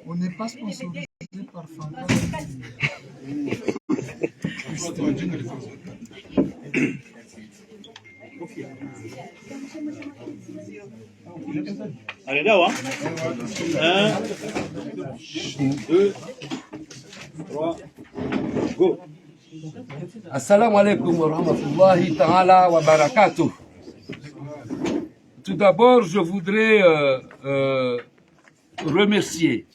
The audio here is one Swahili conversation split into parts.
On n'est pas sponsorisé par Fanta. Allez, là, hein. 1, 2, 3, go. Assalamu alaikum wa rahmatullahi ta'ala wa barakatuh. Tout d'abord, je voudrais remercier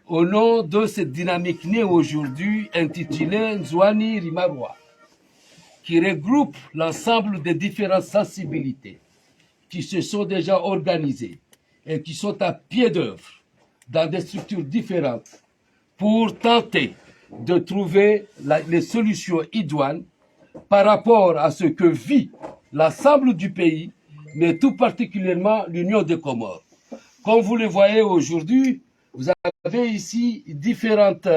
au nom de cette dynamique née aujourd'hui intitulée Nzwani Rimarwa, qui regroupe l'ensemble des différentes sensibilités qui se sont déjà organisées et qui sont à pied d'œuvre dans des structures différentes pour tenter de trouver les solutions idoines par rapport à ce que vit l'ensemble du pays, mais tout particulièrement l'Union des Comores. Comme vous le voyez aujourd'hui, vous avez ici différentes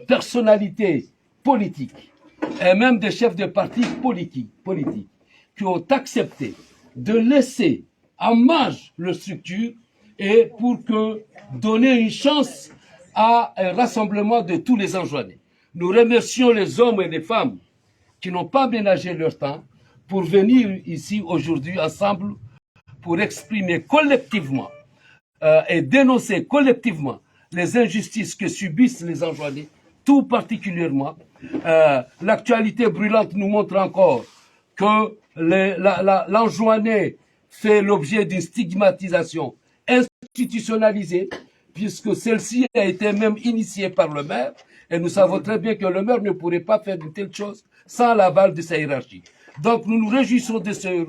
personnalités politiques et même des chefs de partis politiques qui ont accepté de laisser en marge leur structure et pour que donner une chance à un rassemblement de tous les Anjouanais. Nous remercions les hommes et les femmes qui n'ont pas ménagé leur temps pour venir ici aujourd'hui ensemble pour exprimer collectivement et dénoncer collectivement les injustices que subissent les Anjouanais, tout particulièrement. L'actualité brûlante nous montre encore que l'Anjouanais fait l'objet d'une stigmatisation institutionnalisée, puisque celle-ci a été même initiée par le maire, et nous savons très bien que le maire ne pourrait pas faire une telle chose sans l'aval de sa hiérarchie. Donc nous nous réjouissons de ce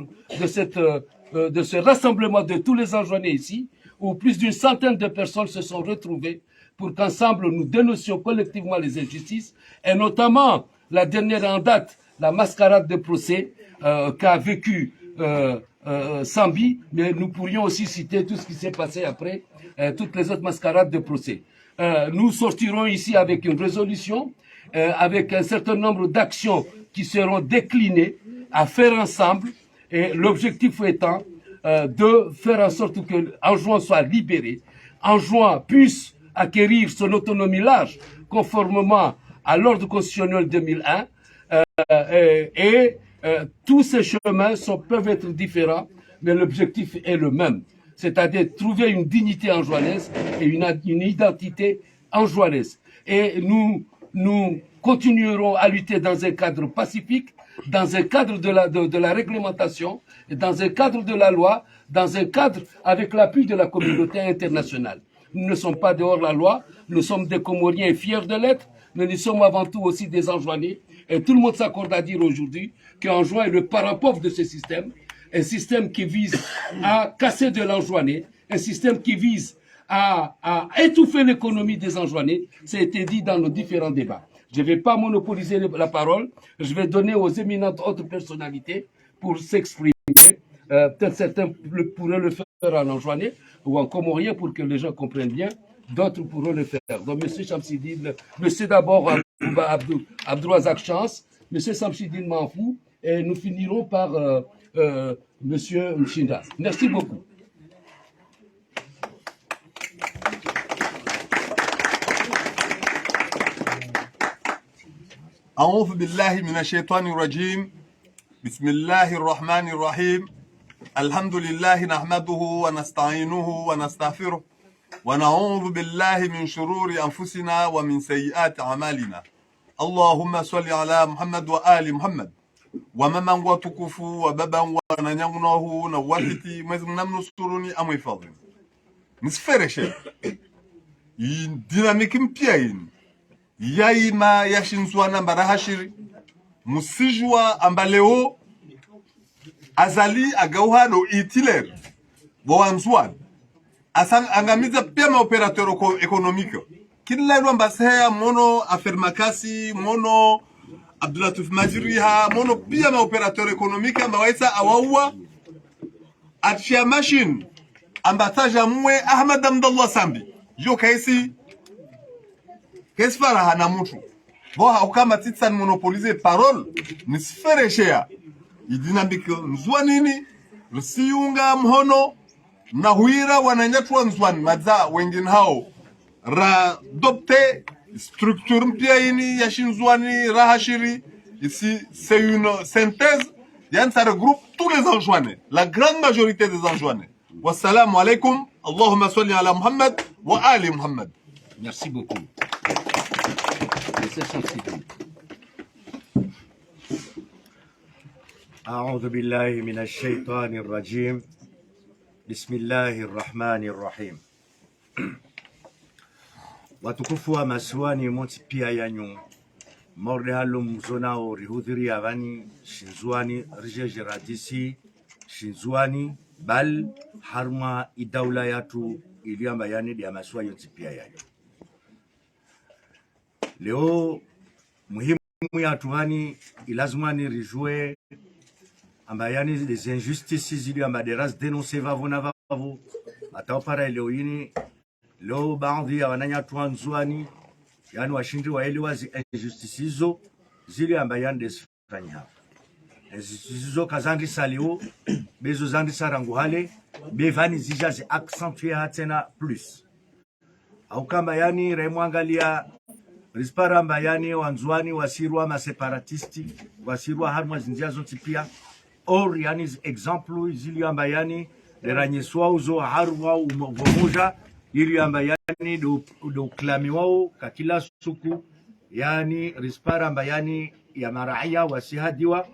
rassemblement de tous les Anjouanais ici, où plus d'une centaine de personnes se sont retrouvées pour qu'ensemble nous dénoncions collectivement les injustices, et notamment la dernière en date, la mascarade de procès qu'a vécu Sambi, mais nous pourrions aussi citer tout ce qui s'est passé après, toutes les autres mascarades de procès. Nous sortirons ici avec une résolution, avec un certain nombre d'actions qui seront déclinées à faire ensemble, et l'objectif étant de faire en sorte que Anjouan soit libéré, Anjouan puisse acquérir son autonomie large conformément à l'ordre constitutionnel 2001, tous ces chemins peuvent être différents, mais l'objectif est le même, c'est-à-dire trouver une dignité anjouanaise et une identité anjouanaise. Et nous continuerons à lutter dans un cadre pacifique, dans un cadre de la réglementation, et dans un cadre de la loi, dans un cadre avec l'appui de la communauté internationale. Nous ne sommes pas dehors la loi, nous sommes des Comoriens fiers de l'être, mais nous sommes avant tout aussi des Anjouanais. Et tout le monde s'accorde à dire aujourd'hui qu'Anjouan est le parent pauvre de ce système, un système qui vise à casser de l'Anjouanais, un système qui vise à étouffer l'économie des Anjouanais. Ça a été dit dans nos différents débats. Je ne vais pas monopoliser la parole, je vais donner aux éminentes autres personnalités pour s'exprimer. Peut-être certains pourraient le faire en Anjouanais ou en Comorien pour que les gens comprennent bien. D'autres pourront le faire. Donc, M. Chamsidine, M. d'abord Abdourazak Chance, M. Chamsidine Manfou, et nous finirons par M. Mchindas. Merci beaucoup. أعوذ بالله من الشيطان الرجيم بسم الله الرحمن الرحيم الحمد لله نحمده ونستعينه ونستغفره ونعوذ بالله من شرور أنفسنا ومن سيئات أعمالنا اللهم صل على محمد وآل محمد وممن وتكفوا وبابا وننيونه نواتي مزمنا منصروني أمي فاضل نسفرشة ديناميك مبيين yaima yashinzwana mbarahashiri musijwa ambaleo azali agauhano itiler boanzwan asang angamiza pia maoperateur économique kinlairwa mbasea mono afermakasi mono Abdulatif Majiriha mono pia maoperateur économique ambawaisa awawa atshia machine ambataja mwe Ahmad Abdallah Sambi jo kaisi Kesfara hana mutu. Boha ukama titsan monopolize parole. Nisfere shea. Idinamike nzwa nini. Rusiyunga mhono. na huira wananyatwa nzwani madza wengine hao ra dopte structure mpya ini ya shinzwani rahashiri ici c'est une synthèse yani ça regroupe tous les Anjouanais, la grande majorité des Anjouanais. Wassalamu alaikum, Allahumma salli ala Muhammad wa ali Muhammad. Merci beaucoup. أعوذ بالله من الشيطان الرجيم بسم الله الرحمن الرحيم watukufu wa masuani monti pia yanyu morde halum zonao rihudhiri avani shinzuani rijeje radisi shinzuani bal harma idaula yatu iliamba yani dia masua yonti pia yanyu leo muhimu ya tuani ilazumani rijue ambayani des injustices zili amaderas dénoncer vavona vavu atapara leo yini leo baadhi ya wananyatu nzwani yani washindi waelewa injustices hizo zili ambayani desfanya injustices kazandi salio bezo zandi sarangu hale bevani zijazi accentuer hatena plus au kama yani remwangalia rispara mbayani wanzwani wasirwa maseparatisti wasirwa harma zinjia zonti pia or yani example zili ambayani deranyeswa uzo harwa umoja ili ambayani do klami wao kakila suku yani rispara ambayani ya maraia wasihadiwa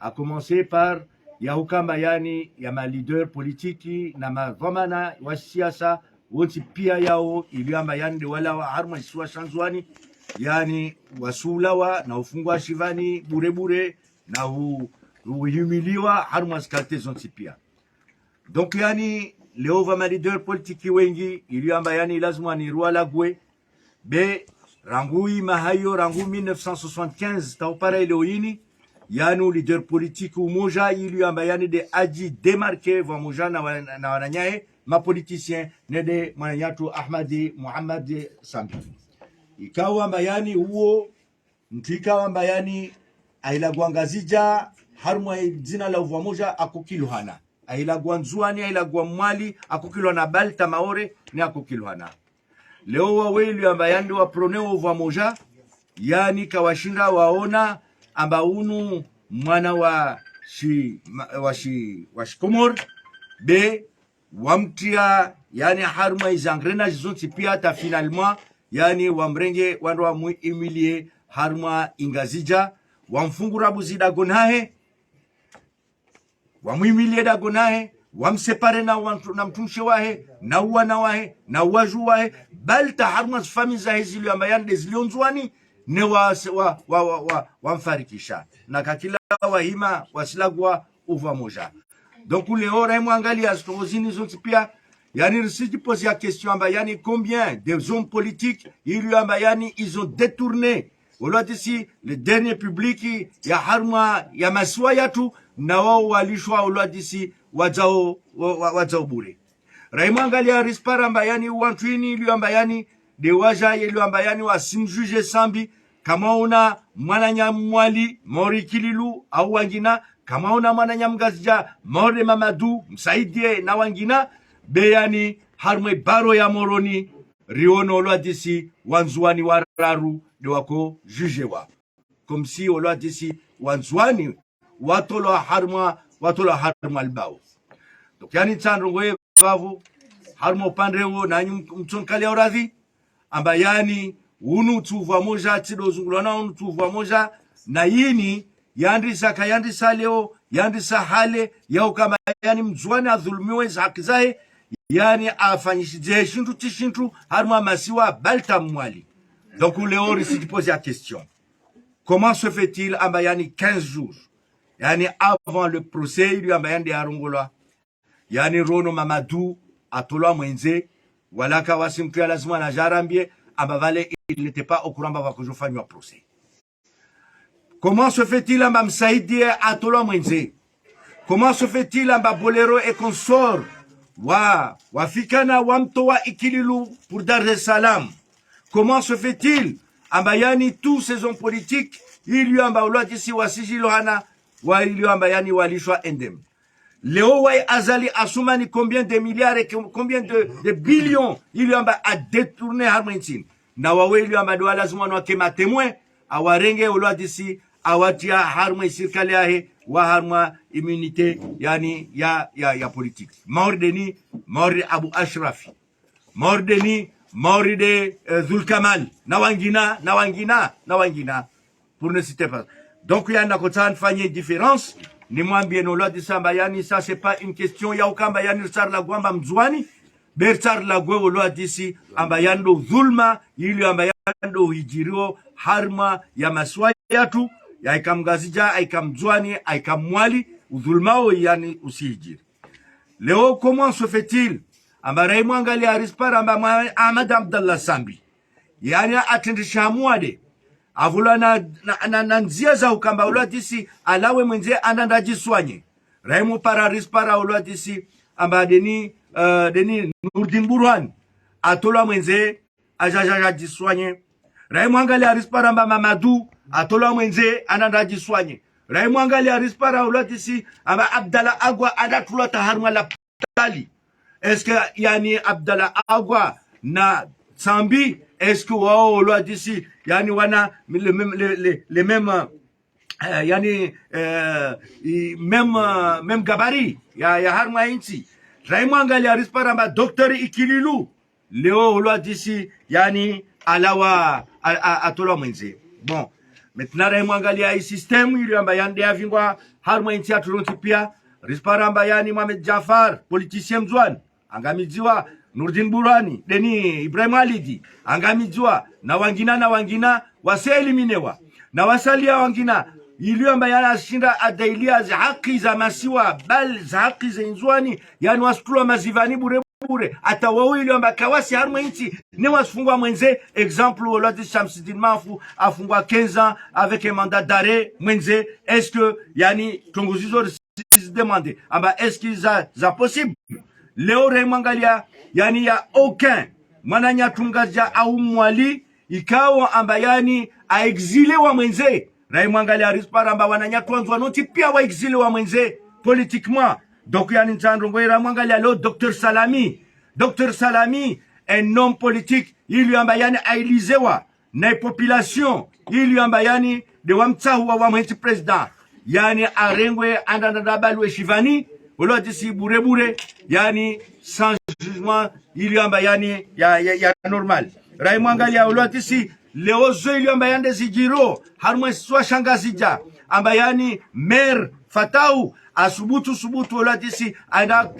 a commencer par ya hukamba yani ya ma leader politiki na madhamana wa siasa wote pia yao ili ambayani de wala wa harma iswa shanzwani yani wasulawa na ufungwa shivani bure na uhimiliwa harma skalte zonti pia. Donc yani leo va ma leader politiki wengi iliamba yani lazima ni rualagwe be rangui mahayo rangu 1975 taupara leo yini yani leader politiki umoja iliamba yani de aji demarquer va moja na wananyae ma politicien ne de mananyatu Ahmadi Muhammad Sambi ikawa mbayani huo mtikawa mbayani ailagwangazija harmwa jina la uvamoja akukiluhana ailagwanzuani ailagwamwali akukiluhana balta maore ni akukiluhana leo waweli ambayandi wa proneo uvamoja yani kawashinda waona ambaunu mwana wa shikomor be wamtia yani harmwa izangrena jizonti pia ta finalement yani wamrenge wandu wa muimilie harma ingazija wamfungura buzida gonahe wamuimilie da gonahe wamsepare na mtumshe wahe na uwana wahe na waju wahe balta harma fami za hizili ambayani dezilionzwani ne wamfarikisha na kakila wahima wasilagwa uva moja donc leo raimwangali astrozini zonti pia yani si tu poses la question yani combien des hommes politiques ils ont détourné ici le dernier public ya harma ya maswa yatu na wao walishwa ici wajao bure raimangalia rispara yani wantwini yani de waja yani wasimjuge sambi kama una mwananya mwali mori kililu au wangina kama una mwananya mgazija mori mamadu msaidie na wangina beyani harmwe baro ya moroni riono olwa disi wanzuani wararu de wako jugewa comme si olwa disi wanzuani watolo harma albao donc yani tsanrongo vavu harmo pandrewo na mtonkali oradhi amba yani unu tuva moja tido zungulana unu tuva moja na yini yandisa leo yandisa hale yao kama yani mzwani adhulumiwe haki zahe yani afanyishije shintu tishintu harma masiwa balta mwali. Donc Léon ici tu poses la question comment se fait-il amba yani 15 jours yani avant le procès il y a yani de arungola yani Rono Mamadou atolwa mwenze wala kawasimtu ya lazima na jarambie amba vale il n'était pas au courant ba kujofanywa procès. Comment se fait-il amba msaidie atolwa mwenze? Comment se fait-il amba Bolero et consort wafikana wamtoa ikililu pour Dar es Salaam? Comment se fait-il amba yani tous ces hommes politiques il y amba ulwa disi wasiji lohana wa il y amba yani walishwa endem Léo Way Azali Assoumani, combien de milliards et combien de billions il lui a détourné Harmaintin. Nawawe lui a doa lazima no kema témoin awarenge ulwa disi awatia harma sirkali ahe wa harma immunité yani ya politique. Mordeni Abu Ashrafi. Mordeni de Zulkamal. Nawangina pour ne citer pas. Donc il y a une fanye différence. Ni mwambie no lwa disamba yani ça c'est pas une question ya ukamba yani sar la gwamba mzwani bertar la gwe lwa disi amba yando dhulma ili amba yando hijirio harma ya maswaya yatu ya ikamgazija ikamzwani ikamwali udhulmao yani usihijiri. Leo comment se fait-il amba Raymond Ngali arispara amba Ahmad Abdallah Sambi yani atendisha muade avula na nzia za ukamba ulwadisi alawe mwenze anandajiswanye Raimu pararis para ulwadisi amba deni Nurdin Burhan atola mwenze ajajajiswanye Raimu Angali arispara amba Mamadou atola mwenze anandajiswanye Raimu Angali arispara ulwadisi amba Abdallah Agwa adatula taharma la tali. Est-ce que yani Abdallah Agwa na Sambi est-ce que wao lwa d'ici yani wana les mêmes yani même gabarit ya harma inti Raymond Ngali arisparamba Dr Ikililu leo lwa d'ici yani alawa atola mwenze. Bon maintenant Raymond Ngali ya système ili amba yande avingwa harma inti atulonti pia risparamba yani Mohamed Jafar politicien mzwani angamiziwa Nurdin Burhani, deni Ibrahim Alidi, angamiziwa na wangina waseeliminewa na wasalia wangina ili amba yana shinda adailia za haki za masiwa bal za haki za inzwani yani wasukula mazivani bure ata wao ili amba kawasi harma inti ne wasfungwa mwenze exemple Oladi Shamsidin Mafu afungwa 15 ans avec un mandat d'arrêt mwenze est-ce que yani tongozizo se demander amba est-ce qu'il za possible Leo Raymond Ngali yani ya aucun mwananya tungaja au mwali ikawa amba yani a exilé wa mwenze Raymond Ngali arispara amba wananya tuanzwa noti pia wa exilé wa mwenze politiquement. Donc yani ntandrongo Raymond Ngali alo Dr Salami un homme politique il lui amba yani ailizewa na population il lui amba yani de wamtsahu wa mwenzi president yani arengwe andandadabalwe shivani Olo disi bure yani sans jugement ili amba yani ya normal. Raymond Ngali olo disi leozo ili amba yande zijiro harmwe swa shangazija amba yani mer fatau asubutu olo disi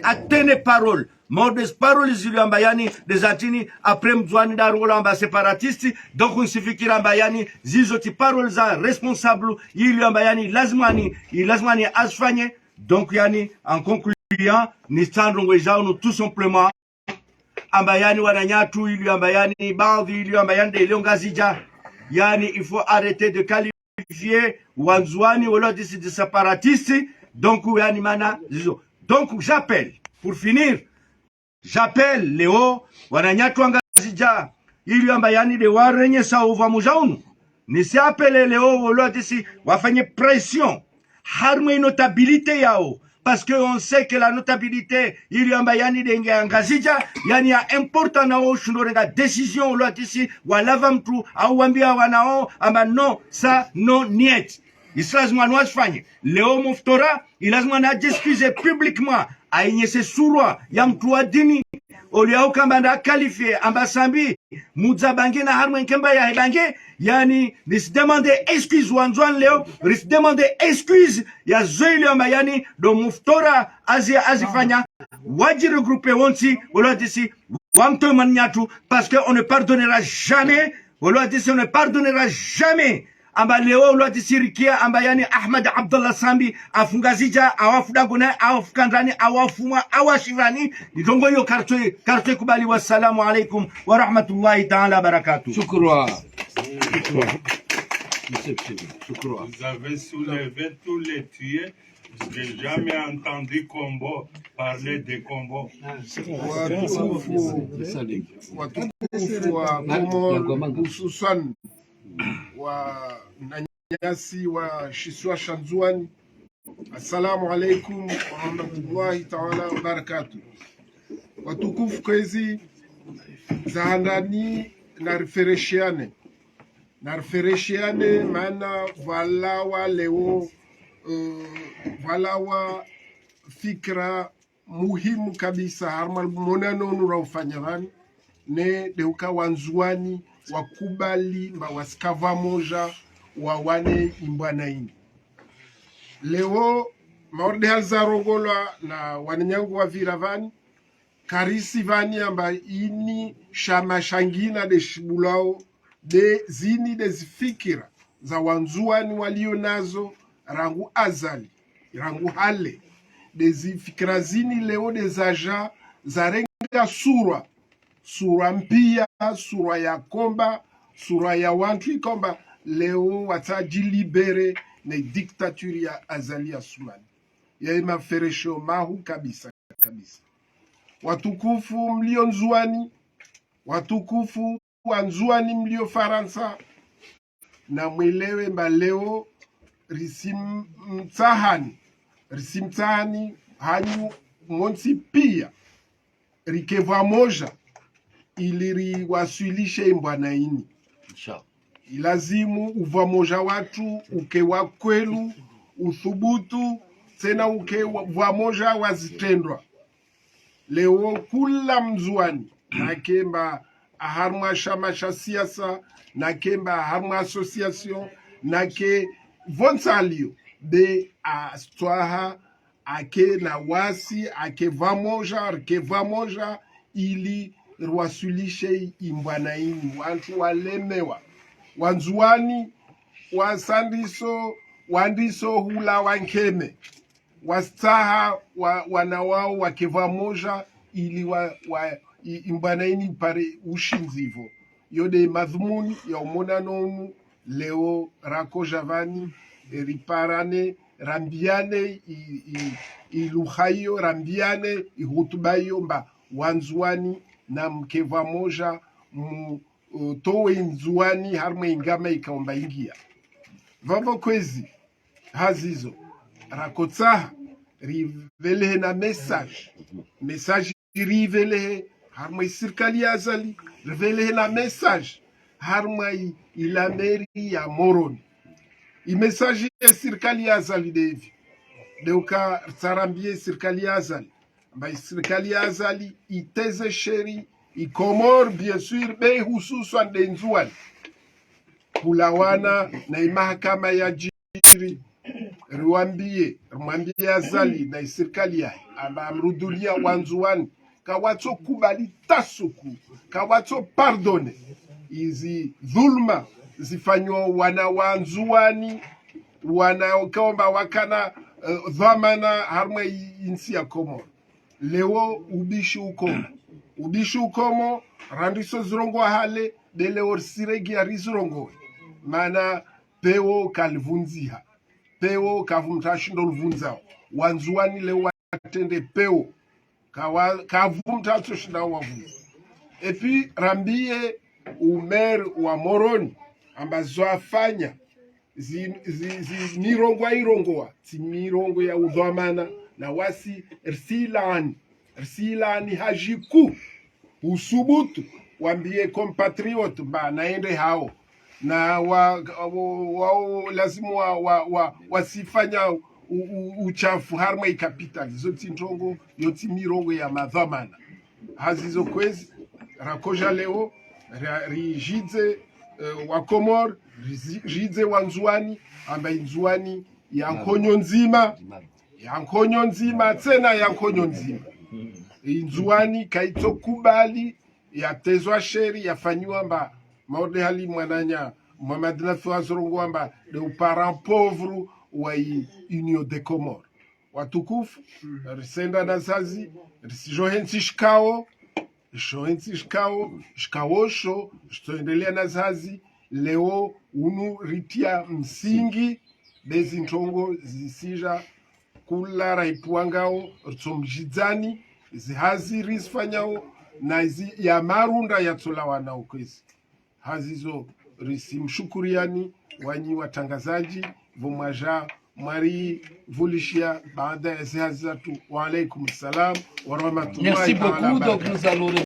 atene parole modest paroles ili amba yani des atini après mzwani darulo amba separatiste donc on sifikira amba yani zizo ti paroles za responsable ili amba yani lazimani asfanye. Donc yani en concluant ni tandrongo jaunu tout simplement ambayani wananyatu ili ambayani baadhi ili ambayani de ngazija yani il faut arrêter de qualifier wanzwani wala de séparatiste donc yani mana zizo. Donc j'appelle pour finir Léo wananyatu ngazija ili ambayani de warenye sauva mujaunu ni si appelle Léo wala de wafanye pression harmé notabilité yao parce que on sait que la notabilité il y a yani denge angazija yani ya important na o shunorenga décision lo atisi wala vamtu au wambia wanao ama no ça non niet islazima nwasfanye Leo Muftora ilazima na excuser publiquement ainyese surwa ya mtu wa dini oliao kamba nda qualifié ambasambi mudzabange na harmé kemba ya hebange yani ris demander excuse wanzwan Leo ris demander excuse ya zoili amba yani do Muftora azifanya waji regrouper wonsi wala disi wamto manyatu parce que on ne pardonnera jamais wala disi on ne pardonnera jamais amba Leo wala disi rikia amba yani Ahmad Abdallah Sambi afungazija awafudaguna awafukandrani awafuma awashirani ndongo yo karto kubali. Wassalamu alaikum wa rahmatullahi ta'ala barakatuh. Shukran. Vous avez soulevé tous les tués. Je n'ai jamais entendu Kombo parler de Kombo. Watukufu wa Komoro hususan wa Nanyasi wa Shiswa Shanzwani Assalamu alaikum warahmatullahi taala wabarakatuh. Watukufu kwezi zahandani narifereshiane maana valawa leo valawa fikra muhimu kabisa harmal monano nura ufanya vani ne deuka wanzuani wakubali mba wasikava moja wawane imbwana ini leo maorde halzarongolwa na wanyangu wa viravani karisi vani amba ini shama shangina de shibulao de zini de zifikira za wanzuani walio nazo rangu azali rangu hale de zifikira zini leo de zaja zarenga sura mpia sura ya komba sura ya wantu ikomba leo watajilibere na diktaturi ya azali ya Sumani ya maferesho mahu kabisa kabisa. Watukufu mlio nzuani, watukufu wanzuani mlio Faransa, na mwelewe mba leo risimtahani hanyu monsi pia rikeva moja ili riwasilishe imbwana ini ilazimu uva moja watu ukewa kwelu uthubutu tena ukewa moja wazitendwa leo kula mzuani nakemba aharma shama cha siasa nakemba aharma association nake vonsalio de astwaha ake na wasi ake vamoja ili rwasulishe imbwana ini wantu walemewa wanzuani wandiso hula wankeme wastaha wanawao wakeva moja ili imbwana ini pare ushinzivo yode madhumuni ya umona nonu leo rako javani riparane rambiane iluhayo rambiane ihutubayo mba wanzuani na mkeva moja towe nzuani harma ingama ikaomba ingia vavo kwezi hazizo rakotsaha rivelehe na message rivelehe harma isirkali ya azali rivelehe na message harma ilameri ya moroni imessage ya sirkali ya azali devi deuka tsarambie sirkali ya azali amba sirkali ya azali iteze sheri ikomor bien sûr be hususan de nzuani kulawana na mahakama ya jiri mwambie azali na serikali yake amba amrudulia wanzuani kawatso kubali tasuku kawatso pardone izi dhulma zifanywa wana wanzuani wanaokaomba wakana dhamana harma insi ya Komoro leo ubishi ukomo randiso zirongo hale de leo siregi arizirongo mana pewo kalvunziha pewo kavumtashindo luvunzao wanzuani leo watende pewo kavumtatso shinda wavunza epi rambie umer wa Moroni ambazo afanya mirongo irongoa ti mirongo ya udhamana na wasi rsilani hajiku usubutu wambie compatriot mba naende hao na wao lazimu wasifanya uchafu harma ikapitali zoti ntongo yoti mirongo ya madhamana hazizo kwezi rakoja leo rijidze wa Komor rijidze wanzuani amba inzuani yankonyo nzima tena yankonyo nzima inzuani kaitokubali yatezwa sheri yafanywa mba maode hali mwananya Muhammad Nafi wazorongo amba de parent pauvre wa Union de Comores watukufu risenda na zazi risijohensi shikawosho shitoendelea na zazi leo unu ritia msingi bezi ntongo zisija kula raipuangao ritsomjidzani zihazi risfanyao na zi ya marunda yatsola wanao kwezi hazizo risimshukuriani wanyi watangazaji vomwaja mwari vulishia baada ya zihazi zatu. Wa alaikum salam wa rahmatullahi Merci ta'ala beaucoup. Donc barakatuh. nous allons